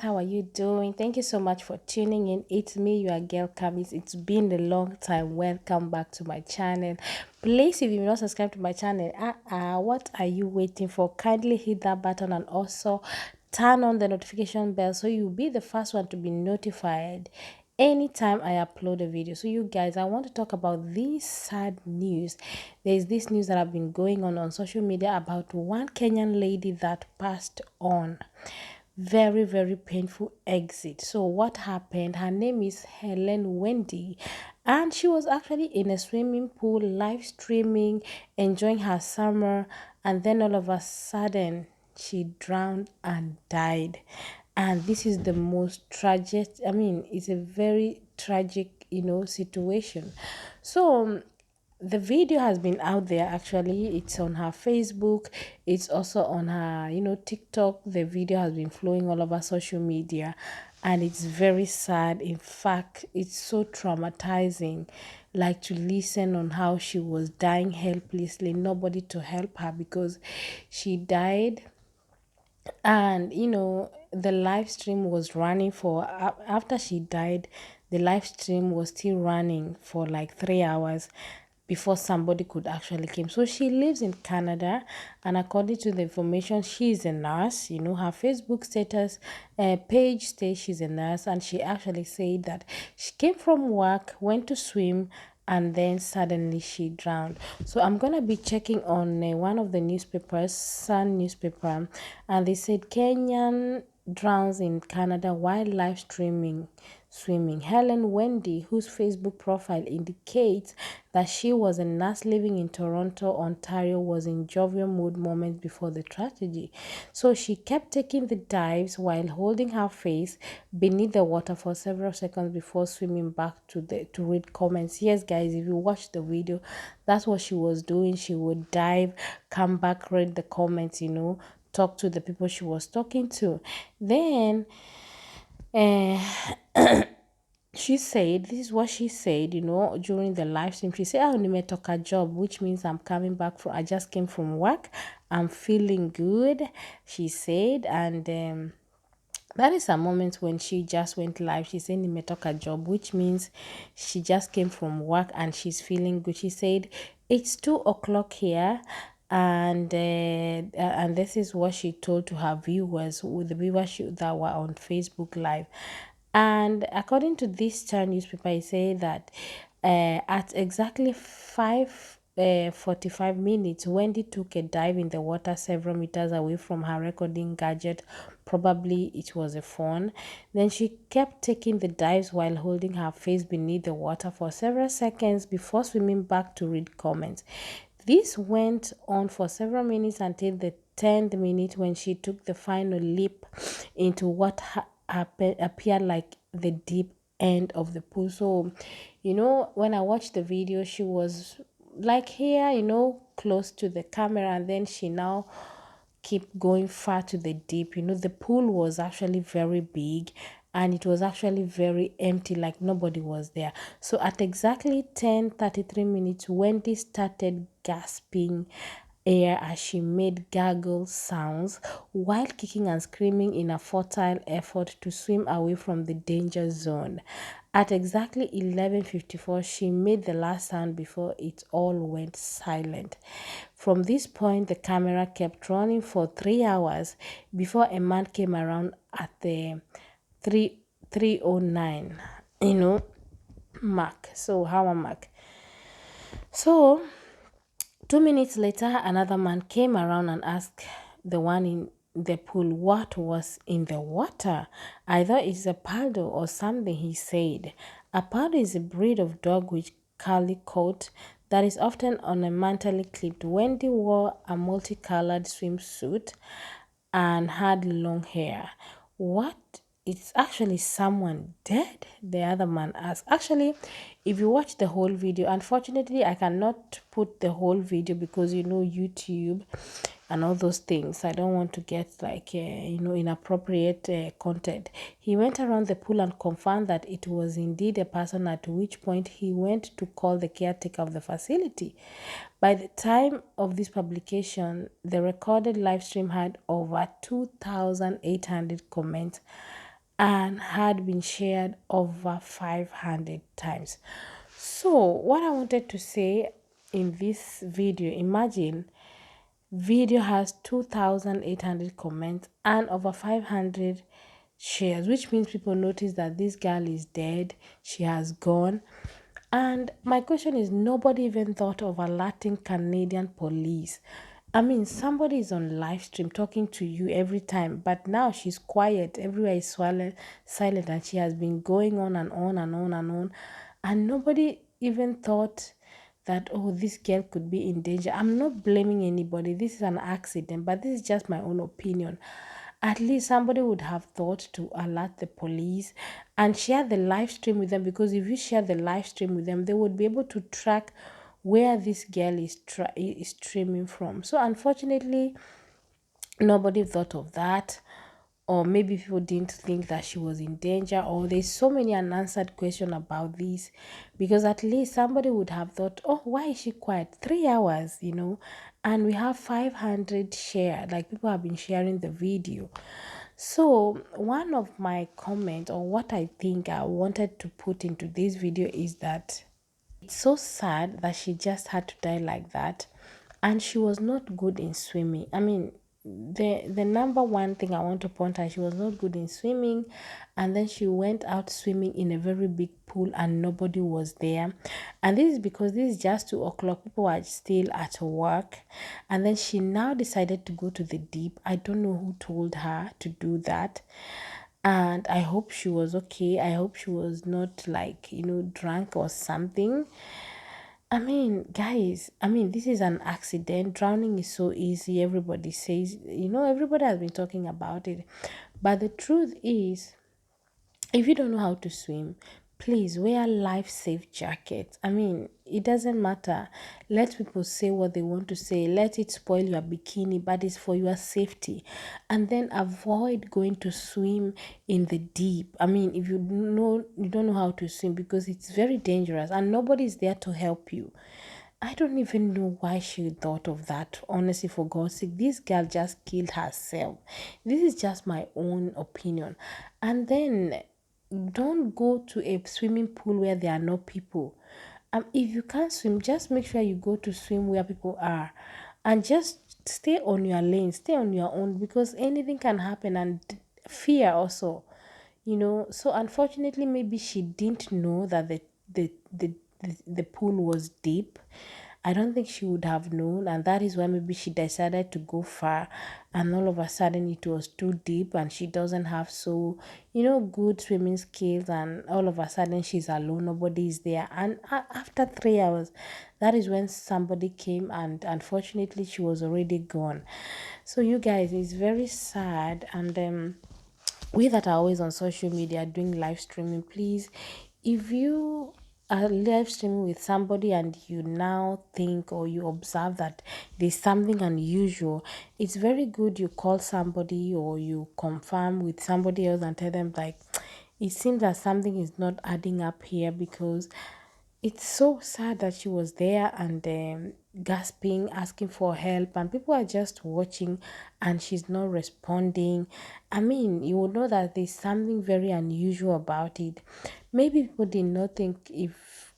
How are you doing? Thank you so much for tuning in. It's me, your girl Camis. It's been a long time. Welcome back to my channel. Please, if you're not subscribed to my channel, what are you waiting for? Kindly hit that button and also turn on the notification bell so you'll be the first one to be notified anytime I upload a video. So you guys, I want to talk about this sad news. There's this news that have been going on social media about one Kenyan lady that passed on. Very painful exit. So what happened, her name is Hellen Wendy, and she was actually in a swimming pool live streaming, enjoying her summer, and then all of a sudden she drowned and died. And this is the most tragic, it's a very tragic, situation. So the video has been out there. Actually, it's on her Facebook, it's also on her TikTok. The video has been flowing all over social media, and it's very sad. In fact, it's so traumatizing, like to listen on how she was dying helplessly, nobody to help her because she died. And the live stream was running for after she died. The live stream was still running for like 3 hours before somebody could actually came. So she lives in Canada, and according to the information, she's a nurse. Her Facebook status page says she's a nurse, and she actually said that she came from work, went to swim, and then suddenly she drowned. So I'm gonna be checking on one of the newspapers, Sun newspaper, and they said Kenyan drowns in Canada while live streaming swimming. Hellen Wendy, whose Facebook profile indicates that she was a nurse living in Toronto, Ontario, was in jovial mood moments before the tragedy. So she kept taking the dives while holding her face beneath the water for several seconds before swimming back to read comments. Yes, guys, if you watch the video, that's what she was doing. She would dive, come back, read the comments, talk to the people she was talking to. Then she said, this is what she said, during the live stream. She said, "Oh, nimetoka job," which means I'm coming back from, I just came from work. I'm feeling good, she said. And that is a moment when she just went live. She said, "Nimetoka job," which means she just came from work and she's feeling good. She said, "It's 2 o'clock here." And this is what she told to her viewers, with the viewers that were on Facebook live. And according to this Star newspaper, it say that at exactly 5:45 minutes, Wendy took a dive in the water several meters away from her recording gadget. Probably it was a phone. Then she kept taking the dives while holding her face beneath the water for several seconds before swimming back to read comments. This went on for several minutes until the 10th minute, when she took the final leap into what appeared like the deep end of the pool. So, when I watched the video, she was like here, close to the camera, and then she now keep going far to the deep. The pool was actually very big, and it was actually very empty, like nobody was there. So at exactly 10:33 minutes, Wendy started gasping air as she made gargle sounds while kicking and screaming in a futile effort to swim away from the danger zone. At exactly 11:54, she made the last sound before it all went silent. From this point, the camera kept running for 3 hours before a man came around at the 3:09, mark. So, hour mark. So, 2 minutes later, another man came around and asked the one in the pool what was in the water. "I thought it's a paddle or something," he said. A paddle is a breed of dog with curly coat that is often ornamentally clipped. Wendy wore a multicolored swimsuit and had long hair. "What? It's actually someone dead?" the other man asked. Actually, if you watch the whole video, unfortunately, I cannot put the whole video because YouTube and all those things. I don't want to get like inappropriate content. He went around the pool and confirmed that it was indeed a person, at which point he went to call the caretaker of the facility. By the time of this publication, the recorded live stream had over 2,800 comments and had been shared over 500 times. So, what I wanted to say in this video, imagine video has 2,800 comments and over 500 shares, which means people notice that this girl is dead, she has gone. And my question is, nobody even thought of alerting Canadian police. I mean, somebody is on live stream talking to you every time, but now she's quiet. Everywhere is silent, and she has been going on and on and on and on. And nobody even thought that, oh, this girl could be in danger. I'm not blaming anybody. This is an accident, but this is just my own opinion. At least somebody would have thought to alert the police and share the live stream with them, because if you share the live stream with them, they would be able to track where this girl is streaming from. So unfortunately, nobody thought of that, or maybe people didn't think that she was in danger, or there's so many unanswered questions about this, because at least somebody would have thought, oh, why is she quiet 3 hours, and we have 500 share, like people have been sharing the video. So one of my comment, or what I think I wanted to put into this video, is that it's so sad that she just had to die like that. And she was not good in swimming. I mean, the number one thing I want to point out, she was not good in swimming. And then she went out swimming in a very big pool and nobody was there. And this is because this is just 2 o'clock. People are still at work. And then she now decided to go to the deep. I don't know who told her to do that, and I hope she was okay. I hope she was not, like, drunk or something. I mean, guys, I mean, this is an accident. Drowning is so easy. Everybody says, everybody has been talking about it. But the truth is, if you don't know how to swim, please wear life safe jackets. I mean, it doesn't matter. Let people say what they want to say. Let it spoil your bikini, but it's for your safety. And then avoid going to swim in the deep. I mean, if you don't know how to swim, because it's very dangerous and nobody is there to help you. I don't even know why she thought of that. Honestly, for God's sake, this girl just killed herself. This is just my own opinion. And then don't go to a swimming pool where there are no people. If you can't swim, just make sure you go to swim where people are, and just stay on your lane, stay on your own, because anything can happen, and fear also, So unfortunately, maybe she didn't know that the pool was deep. I don't think she would have known, and that is why maybe she decided to go far, and all of a sudden it was too deep, and she doesn't have so, good swimming skills, and all of a sudden she's alone, nobody is there, and after 3 hours, that is when somebody came, and unfortunately she was already gone. So you guys, it's very sad, and we that are always on social media doing live streaming, please, if you are live streaming with somebody and you now think, or you observe that there's something unusual, it's very good you call somebody or you confirm with somebody else and tell them, like, it seems that something is not adding up here, because it's so sad that she was there and gasping, asking for help, and people are just watching and she's not responding. I mean, you would know that there's something very unusual about it. Maybe people did not think if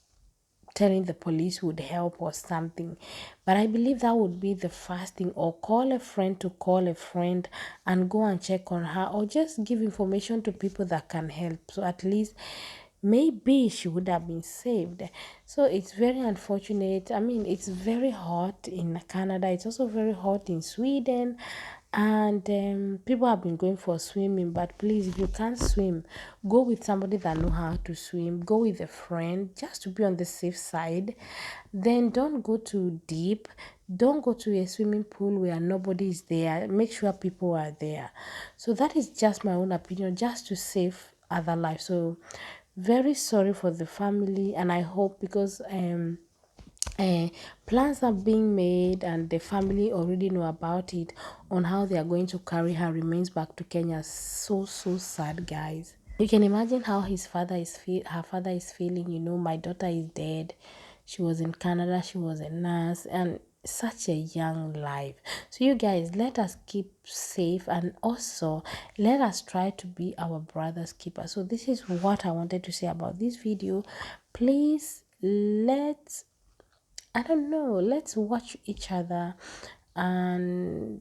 telling the police would help or something, but I believe that would be the first thing, or call a friend to call a friend and go and check on her, or just give information to people that can help, so at least maybe she would have been saved. So it's very unfortunate. I mean, it's very hot in Canada, it's also very hot in Sweden, and people have been going for swimming. But please, if you can't swim, go with somebody that know how to swim, go with a friend, just to be on the safe side. Then don't go too deep, don't go to a swimming pool where nobody is there. Make sure people are there. So that is just my own opinion, just to save other lives. So very sorry for the family, and I hope, because uh, plans are being made and the family already know about it, on how they are going to carry her remains back to Kenya. So sad, guys. You can imagine how her father is feeling. My daughter is dead. She was in Canada, she was a nurse, and such a young life. So you guys, let us keep safe, and also let us try to be our brother's keeper. So this is what I wanted to say about this video. Please, let's, I don't know, let's watch each other and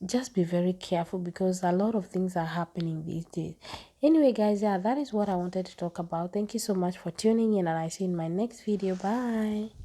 just be very careful, because a lot of things are happening these days. Anyway guys, yeah, that is what I wanted to talk about. Thank you so much for tuning in, and I see you in my next video. Bye.